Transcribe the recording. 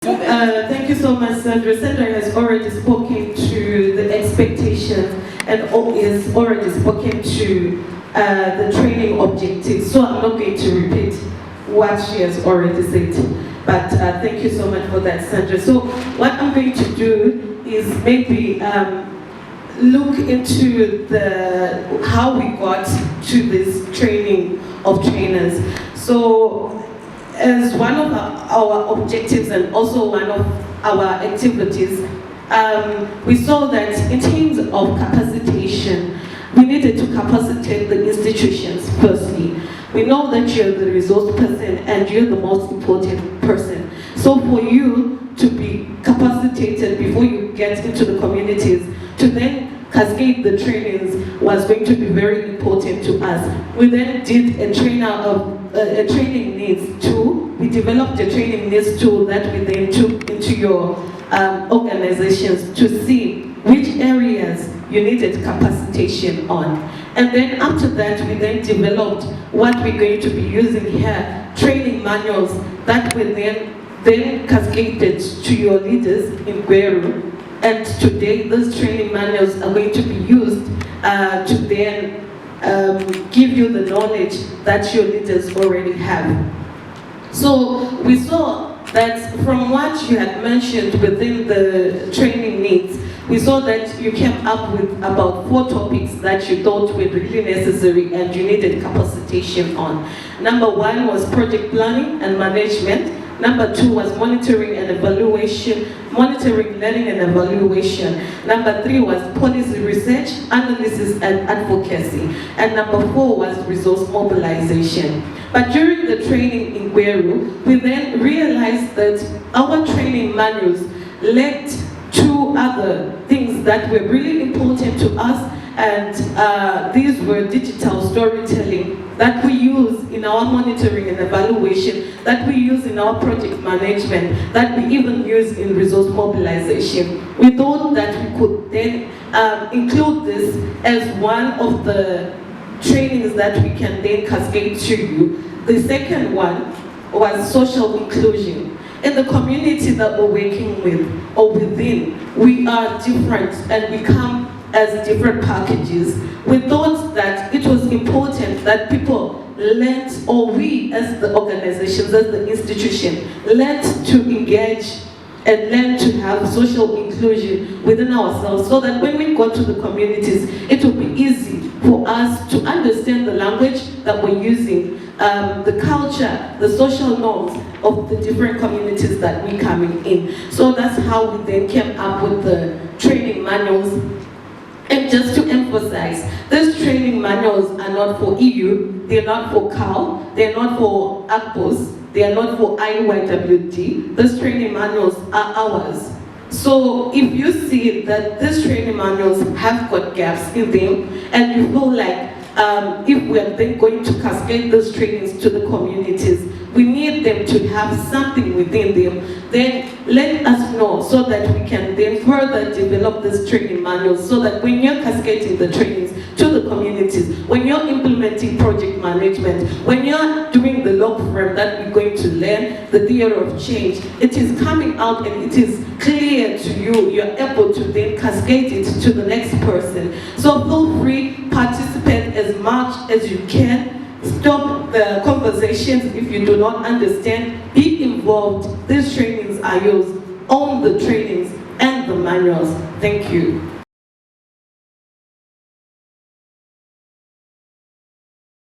Thank you so much, Sandra. Sandra has already spoken to the expectations and is already spoken to the training objectives. So I'm not going to repeat what she has already said. But thank you so much for that, Sandra. So what I'm going to do is maybe look into how we got to this training of trainers. So as one of our objectives and also one of our activities, we saw that in terms of capacitation, we needed to capacitate the institutions firstly. We know that you're the resource person and you're the most important person. So for you to be capacitated before you get into the communities, to then cascade the trainings was going to be very important to us. We then did a training needs tool. We developed a training needs tool that we then took into your organizations to see which areas you needed capacitation on. And then after that, we then developed what we're going to be using here, training manuals that we then cascaded to your leaders in Gweru. And today, those training manuals are going to be used to then give you the knowledge that your leaders already have. So we saw that from what you had mentioned within the training needs, we saw that you came up with about 4 topics that you thought were really necessary and you needed capacitation on. Number 1 was project planning and management. Number 2 was monitoring and evaluation, monitoring, learning and evaluation. Number 3 was policy research, analysis and advocacy. And number 4 was resource mobilization. But during the training in Gweru, we then realized that our training manuals lacked 2 other things that were really important to us, and these were digital storytelling that we use in our monitoring and evaluation, that we use in our project management, that we even use in resource mobilization. We thought that we could then include this as one of the trainings that we can then cascade to you. The second one was social inclusion. In the community that we're working with or within, we are different and we come as different packages. We thought that it was important that people learned, or we as the organizations, as the institution, learned to engage and learn to have social inclusion within ourselves, so that when we go to the communities, it will be easy for us to understand the language that we're using, the culture, the social norms of the different communities that we're coming in. So that's how we then came up with the training manuals. And just to emphasize, these training manuals are not for EU, they're not for CALR, they're not for ACBOS, they are not for IYWD. These training manuals are ours. So if you see that these training manuals have got gaps in them, and you feel like if we are then going to cascade those trainings to the communities, we need them to have something within them, then let us know so that we can then further develop this training manual, so that when you're cascading the trainings to the communities, when you're implementing project management, when you're doing the log frame that we're going to learn, the theory of change, it is coming out and it is clear to you, you're able to then cascade it to the next person. So feel free, participate as much as you can. Stop the conversations if you do not understand. Be involved. These trainings are yours. Own the trainings and the manuals. Thank you.